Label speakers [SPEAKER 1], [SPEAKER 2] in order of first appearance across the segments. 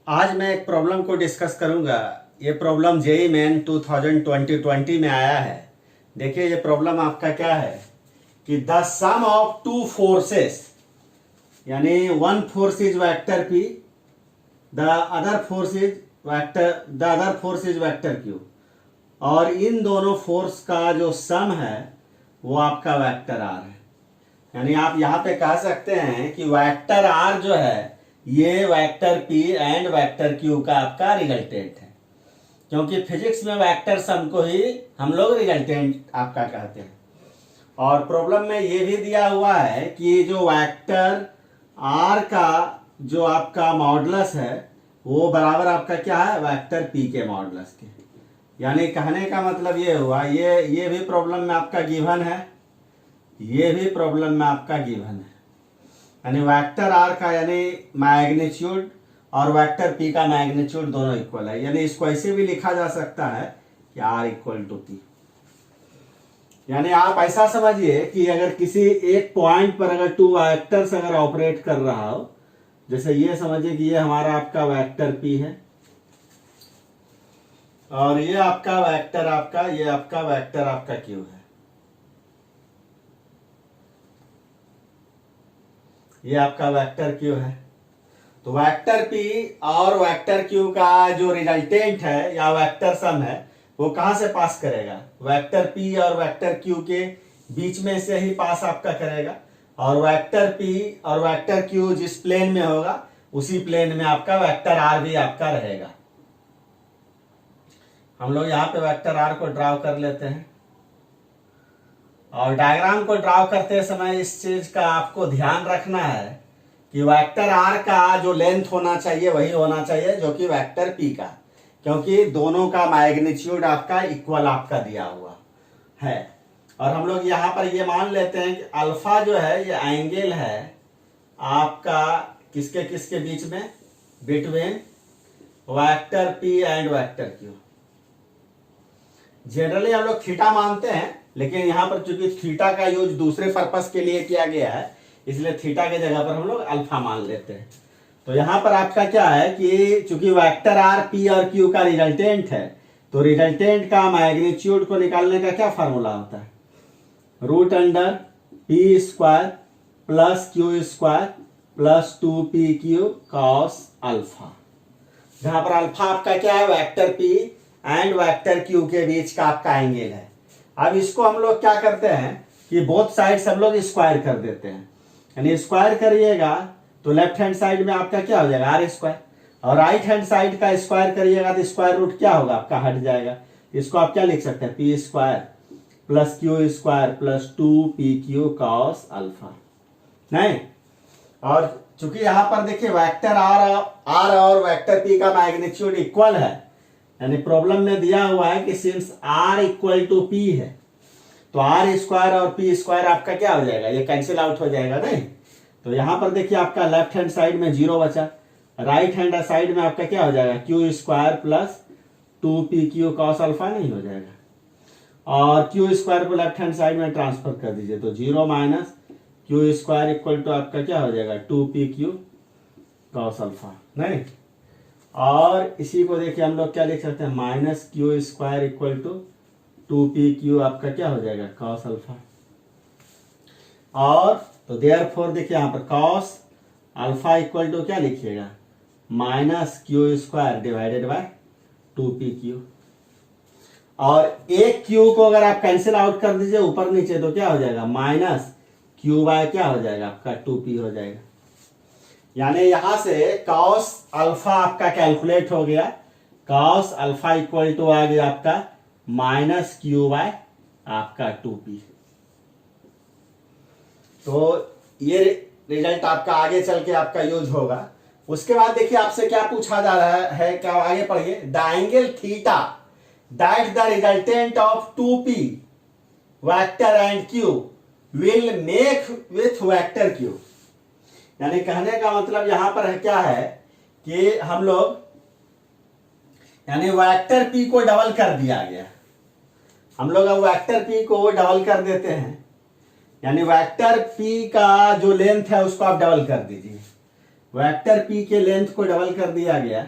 [SPEAKER 1] आज मैं एक प्रॉब्लम को डिस्कस करूंगा। ये प्रॉब्लम जेईई मेन 2020 में आया है। देखिए ये प्रॉब्लम आपका क्या है कि the sum of two forces, यानी one force is vector P, the other force is vector Q, और इन दोनों फोर्स का जो सम है वो आपका वेक्टर आर है। यानी आप यहां पे कह सकते हैं कि वेक्टर आर जो है ये vector p and vector Q का आपका रिजल्टेंट है, क्योंकि फिजिक्स में वेक्टर सम को ही हम लोग रिजल्टेंट आपका कहते हैं। और प्रॉब्लम में ये भी दिया हुआ है कि जो वेक्टर आर का जो आपका मॉडुलस है वो बराबर आपका क्या है, वेक्टर पी के मॉडुलस के। यानी कहने का मतलब ये हुआ, ये भी प्रॉब्लम में आपका गिवन है, ये भी प्रॉब्लम में आपका गिवन है। यानी वेक्टर आर का यानी मैग्नीट्यूड और वेक्टर पी का मैग्नीट्यूड दोनों इक्वल है। यानी इसको ऐसे भी लिखा जा सकता है कि आर इक्वल टू पी। यानी आप ऐसा समझिए कि अगर किसी एक पॉइंट पर अगर टू वेक्टर्स अगर ऑपरेट कर रहा हो, जैसे ये समझिए कि ये हमारा आपका वेक्टर पी है और ये आपका वेक्टर आपका क्यू है। ये आपका वेक्टर क्यू है। तो वेक्टर पी और वेक्टर क्यू का जो रिजल्टेंट है या वेक्टर सम है वो कहां से पास करेगा, वेक्टर पी और वेक्टर क्यू के बीच में से ही पास आपका करेगा। और वेक्टर पी और वेक्टर क्यू जिस प्लेन में होगा उसी प्लेन में आपका वेक्टर आर भी आपका रहेगा। हम लोग यहां पे वेक्टर आर को ड्रॉ कर लेते हैं। और डायग्राम को ड्रॉ करते समय इस चीज का आपको ध्यान रखना है कि वेक्टर आर का जो लेंथ होना चाहिए वही होना चाहिए जो कि वेक्टर पी का, क्योंकि दोनों का मैग्नीट्यूड आपका इक्वल आपका दिया हुआ है। और हम लोग यहां पर ये मान लेते हैं कि अल्फा जो है ये एंगल है आपका किसके किसके बीच में, between vector p and vector Q. Generally हम लोग थीटा मानते हैं, लेकिन यहां पर चूंकि थीटा का यूज दूसरे पर्पस के लिए किया गया है इसलिए थीटा के जगह पर हम लोग अल्फा मान लेते हैं। तो यहां पर आपका क्या है कि चूंकि वेक्टर आर पी और क्यू का रिजल्टेंट है, तो रिजल्टेंट का मैग्नीट्यूड को निकालने का क्या फार्मूला होता है, root under p square plus q square plus 2pq cos alpha, जहां पर अल्फा आपका क्या है, vector p and vector q के बीच का आपका एंगल है। अब इसको हम लोग क्या करते हैं कि बोथ साइड्स हम लोग स्क्वायर कर देते हैं। यानी स्क्वायर करिएगा तो लेफ्ट हैंड साइड में आपका क्या हो जाएगा, आर स्क्वायर, और राइट हैंड साइड का स्क्वायर करिएगा तो स्क्वायर रूट क्या होगा आपका, हट जाएगा। इसको आप क्या लिख सकते हैं, p square plus q square plus 2pq cos alpha. नहीं, और चूंकि यहां पर देखिए वेक्टर आर और वेक्टर पी का मैग्नीट्यूड इक्वल है, यानी प्रॉब्लम में दिया हुआ है कि since r equal to p है तो आर स्क्वायर और पी स्क्वायर आपका क्या हो जाएगा, ये कैंसिल आउट हो जाएगा। नहीं, तो यहां पर देखिए आपका लेफ्ट हैंड साइड में 0 बचा, राइट हैंड साइड में आपका क्या हो जाएगा, q square plus 2pq cos alpha नहीं हो जाएगा। और क्यू स्क्वायर को लेफ्ट हैंड साइड में ट्रांसफर कर दीजिए तो 0 minus q square equal to आपका क्या हो जाएगा, 2pq कॉस अल्फा। नहीं, और इसी को देखिए हम लोग क्या लिख सकते हैं, minus q square equal to 2pq आपका क्या हो जाएगा, कॉस अल्फा। और तो देयरफॉर देखिए यहां पर कॉस अल्फा इक्वल टू क्या लिखिएगा, minus q square divided by 2pq। और एक क्यू को अगर आप कैंसिल आउट कर दीजिए ऊपर नीचे तो क्या हो जाएगा, माइनस क्यू बाय क्या हो जाएगा आपका 2p हो जाएगा। यानी यहां से कॉस अल्फा आपका कैलकुलेट हो गया, कॉस अल्फा इक्वल टू आ गया आपका माइनस क्यू बाय आपका 2p। तो ये रिजल्ट आपका आगे चल के आपका यूज होगा। उसके बाद देखिए आपसे क्या पूछा जा रहा है, क्या आगे पढ़िए, the angle theta that the resultant of 2p vector and Q will make with vector Q. यानी कहने का मतलब यहां पर क्या है कि हम लोग यानी वेक्टर पी को डबल कर दिया गया, हम लोग अब वेक्टर पी को डबल कर देते हैं। यानी वेक्टर पी का जो लेंथ है उसको आप डबल कर दीजिए, वेक्टर पी के लेंथ को डबल कर दिया गया,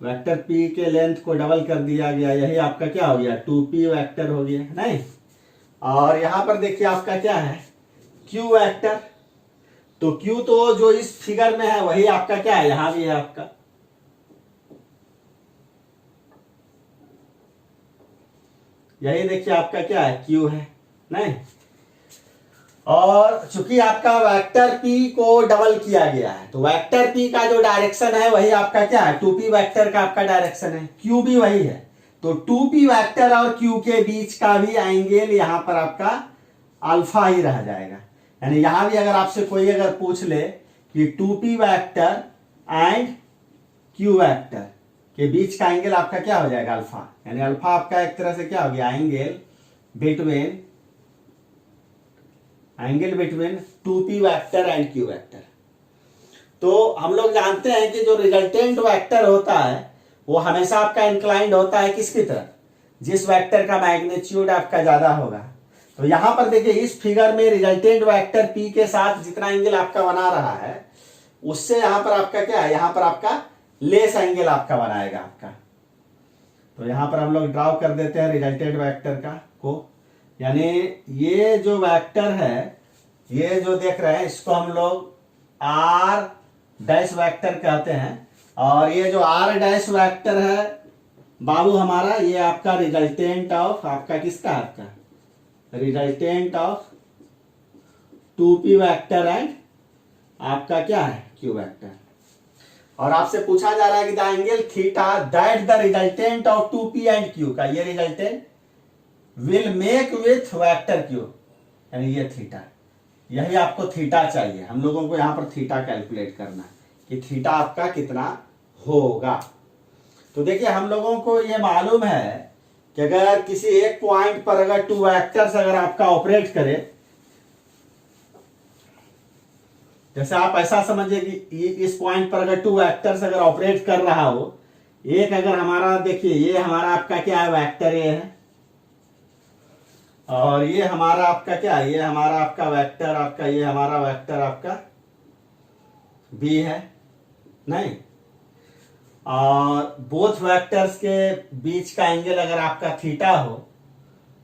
[SPEAKER 1] वेक्टर पी के लेंथ को डबल कर दिया गया, यही आपका क्या हो गया 2p वेक्टर हो गया नहीं। और यहां पर देखिए आपका क्या है q वेक्टर, तो q तो जो इस फिगर में है वही आपका क्या है यहां भी है आपका, यही देखिए आपका क्या है q है नहीं। और चूंकि आपका वेक्टर p को डबल किया गया है तो वेक्टर p का जो डायरेक्शन है वही आपका क्या है 2p वेक्टर का आपका डायरेक्शन है, q भी वही है, तो 2p वेक्टर और q के बीच का भी एंगल यहां पर आपका अल्फा ही रह जाएगा। यानी यहां भी अगर आपसे कोई अगर पूछ ले कि 2p vector and q vector के बीच का एंगल आपका क्या हो जाएगा अल्फा, यानी अल्फा आपका एक तरह से क्या हो गया angle between 2p vector and q vector. तो हम लोग जानते हैं कि जो रिजल्टेंट वेक्टर होता है वो हमेशा आपका इंक्लाइंड होता है किसकी तरफ, जिस वेक्टर का मैग्नीट्यूड आपका ज्यादा होगा। तो यहां पर देखिए इस फिगर में रिजल्टेंट वेक्टर p के साथ जितना एंगल आपका बना रहा है उससे यहां पर आपका क्या है, यहां पर आपका लेस एंगल आपका बनाएगा आपका। तो यहां पर हम लोग ड्रॉ कर देते हैं रिजल्टेंट वेक्टर को, यानी ये जो वेक्टर है ये जो देख रहे हैं इसको हम लोग r डैश वेक्टर कहते हैं, और ये जो r डैश वेक्टर है बाबू हमारा ये आपका रिजल्टेंट ऑफ आपका किसका, आपका resultant of 2p vector and आपका क्या है q वेक्टर। और आपसे पूछा जा रहा है कि the angle theta that the resultant of 2p and q का ये resultant will make with vector q, यानी ये थीटा, यही आपको थीटा चाहिए। हम लोगों को यहां पर थीटा कैलकुलेट करना है कि थीटा आपका कितना होगा। तो देखिए हम लोगों को ये मालूम है कि अगर किसी एक पॉइंट पर अगर टू वेक्टर्स अगर आपका ऑपरेट करे, जैसे आप ऐसा समझिए कि इस पॉइंट पर अगर टू वेक्टर्स अगर ऑपरेट कर रहा हो, एक अगर हमारा देखिए ये हमारा आपका क्या है वेक्टर ए है, और ये हमारा आपका क्या है, ये हमारा आपका वेक्टर आपका, ये हमारा वेक्टर आपका बी है नहीं। और बोथ वेक्टर्स के बीच का एंगल अगर आपका थीटा हो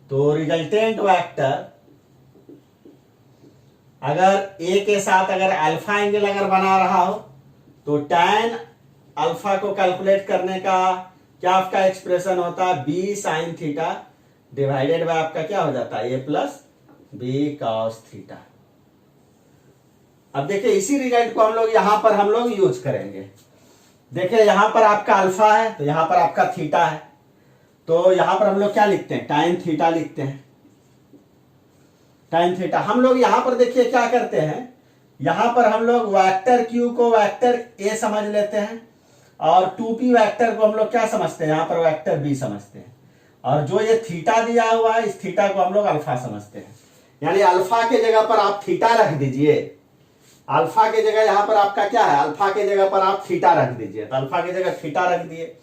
[SPEAKER 1] तो रिजल्टेंट वेक्टर अगर ए के साथ अगर अल्फा एंगल अगर बना रहा हो तो tan अल्फा को कैलकुलेट करने का क्या आपका एक्सप्रेशन होता है b sine theta divided by आपका क्या हो जाता है a plus b cos theta. अब देखिए इसी रिजल्ट को हम लोग यूज करेंगे। देखिए यहां पर आपका अल्फा है तो यहां पर आपका थीटा है, तो यहां पर हम लोग क्या लिखते हैं tan थीटा लिखते हैं, tan थीटा। हम लोग यहां पर देखिए क्या करते हैं, यहां पर हम लोग वेक्टर q को वेक्टर a समझ लेते हैं और 2p वेक्टर को हम लोग क्या समझते हैं, यहां पर वेक्टर b समझते हैं, और जो ये थीटा दिया हुआ है इस थीटा को हम लोग अल्फा समझते हैं। यानी अल्फा के जगह पर आप थीटा रख दीजिए, अल्फा के जगह यहां पर आपका क्या है, अल्फा के जगह पर आप थीटा रख दीजिए, तो अल्फा के जगह थीटा रख दिए,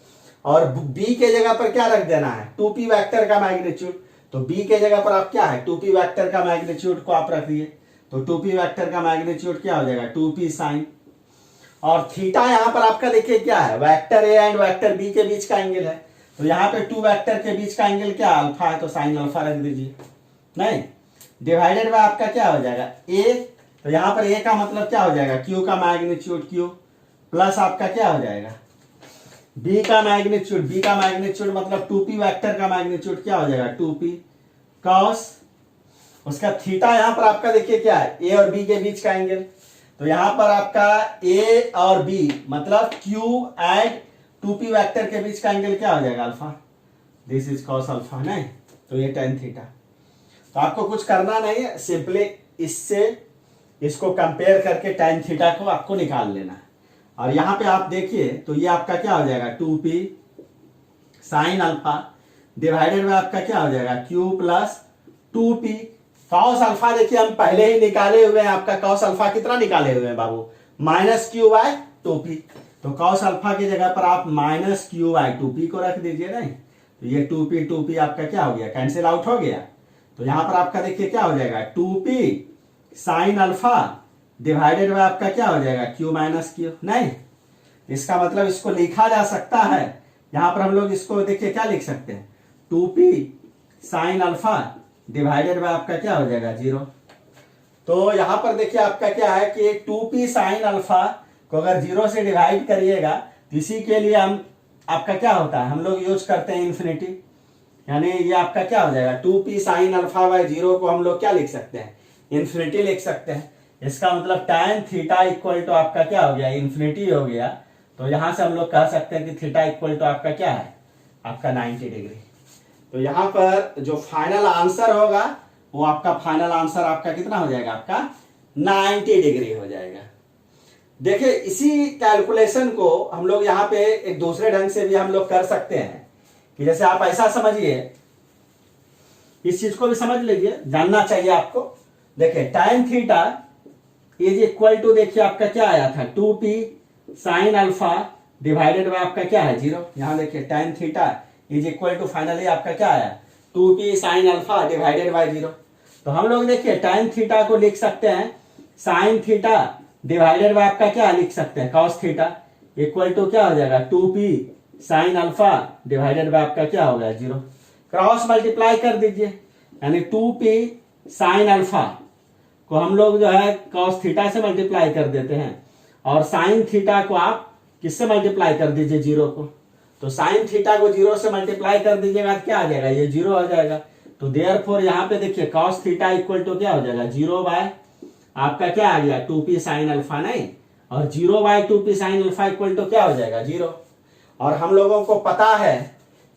[SPEAKER 1] और बी के जगह पर क्या रख देना है 2p वेक्टर का मैग्नीट्यूड, तो बी के जगह पर आप क्या है 2p वेक्टर का मैग्नीट्यूड को आप रख दिए, तो 2p वेक्टर का मैग्नीट्यूड क्या हो जाएगा 2p साइन, और थीटा यहां पर आपका देखिए क्या है vector a and vector b के बीच का एंगल है, तो यहाँ पे टू वेक्टर के बीच का एंगल क्या अल्फा है तो साइन अल्फा रख दीजिए नहीं, डिवाइडेड बाय आपका क्या हो जाएगा ए, तो यहां पर ए का मतलब क्या हो जाएगा क्यू का मैग्नीट्यूड क्यू प्लस आपका क्या हो जाएगा बी का मैग्नीट्यूड, बी का मैग्नीट्यूड मतलब 2p वेक्टर का मैग्नीट्यूड क्या हो जाएगा 2p कॉस उसका थीटा, यहां पर आपका देखिए क्या है ए और बी के बीच का एंगल, तो यहां पर आपका ए और बी मतलब q एंड 2p वेक्टर के बीच का एंगल क्या हो जाएगा alpha, this is cos alpha नहीं, तो ये tan थीटा। तो आपको कुछ करना नहीं है, सिंपली इससे इसको कंपेयर करके tan थीटा को आपको निकाल लेना है, और यहां पे आप देखिए तो ये आपका क्या हो जाएगा 2p sine alpha divided by आपका क्या हो जाएगा q plus 2p cos alpha. देखिए हम पहले ही निकाले हुए हैं, आपका कॉस अल्फा कितना निकाले हुए हैं बाबू माइनस q बाय 2p, तो कॉस अल्फा की जगह पर आप माइनस q बाय 2p को रख दीजिए नहीं, तो ये 2p आपका क्या हो गया कैंसिल आउट हो गया, तो यहां पर आपका देखिए क्या हो जाएगा 2p sine alpha divided by आपका क्या हो जाएगा Q माइनस Q। नहीं, इसका मतलब इसको लिखा जा सकता है, यहां पर हम लोग इसको देखिए क्या लिख सकते हैं, 2p sine alpha divided by आपका क्या हो जाएगा 0। तो यहां पर देखिए आपका क्या है कि 2p साइन अल्फा को अगर 0 से डिवाइड करिएगा तो इसी के लिए हम आपका क्या होता है, हम लोग यूज करते हैं इन्फिनिटी, यानी ये आपका क्या हो जाएगा 2p साइन अल्फा बाय 0 को हम लोग क्या लिख सकते हैं, इन्फिनिटी लिख सकते हैं। इसका मतलब tan थीटा इक्वल टू आपका क्या हो गया, इन्फिनिटी हो गया। तो यहां से हम लोग कह सकते हैं कि थीटा इक्वल टू आपका क्या है, आपका 90 डिग्री। तो यहां पर जो फाइनल आंसर होगा वो आपका फाइनल आंसर आपका कितना हो जाएगा, आपका 90 डिग्री हो जाएगा। देखिए इसी कैलकुलेशन को हम लोग यहाँ पे एक दूसरे ढंग से भी हम लोग कर सकते हैं कि जैसे आप ऐसा समझिए, इस चीज को भी समझ लीजिए, जानना चाहिए आपको। देखिए tan theta is equal to, देखिए आपका क्या आया था 2p sine alpha divided by आपका क्या है 0। यहां देखिए tan theta is equal to finally आपका क्या आया 2p sine alpha divided by 0। तो हम लोग देखिए tan थीटा को लिख सकते हैं साइन थीटा डिवाइडेड बाय आपका क्या लिख सकते हैं cos थीटा इक्वल टू क्या हो जाएगा 2p sine alpha divided by आपका क्या हो गया 0। क्रॉस मल्टीप्लाई कर दीजिए, यानी 2p साइन अल्फा को हम लोग जो है cos थीटा से मल्टीप्लाई कर देते हैं, और साइन थीटा को आप किससे मल्टीप्लाई कर दीजिए 0 को। तो साइन थीटा को 0 से मल्टीप्लाई कर दीजिएगा तो क्या आ जाएगा, ये 0 हो जाएगा। तो देयरफॉर यहाँ पे देखिए cos थीटा इक्वल टू क्या हो जाएगा 0 बाय आपका क्या आ गया 2p साइन अल्फा, नहीं, और 0 by 2p sine alpha equal to क्या हो जाएगा 0। और हम लोगों को पता है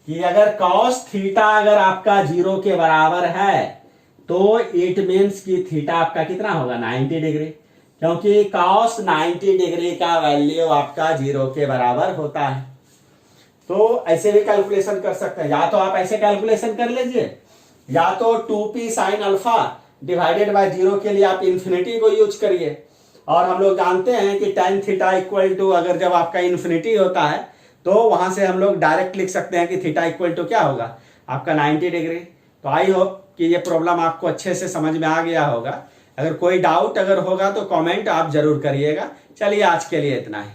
[SPEAKER 1] कि अगर cos थीटा अगर आपका 0 के बराबर है तो इट मीन्स कि थीटा आपका कितना होगा 90 डिग्री, क्योंकि cos 90 डिग्री का वैल्यू आपका 0 के बराबर होता है। तो ऐसे भी कैलकुलेशन कर सकते हैं, या तो आप ऐसे कैलकुलेशन कर लीजिए, या तो 2p sine alpha divided by 0 के लिए आप इन्फिनिटी को यूज करिए। और हम लोग जानते हैं कि tan थीटा इक्वल टू अगर जब आपका इन्फिनिटी होता है तो वहां से हम लोग डायरेक्ट लिख सकते हैं कि थीटा इक्वल टू क्या होगा आपका 90 डिग्री। तो आई होप कि ये प्रॉब्लम आपको अच्छे से समझ में आ गया होगा। अगर कोई डाउट अगर होगा तो कमेंट आप जरूर करिएगा। चलिए आज के लिए इतना ही।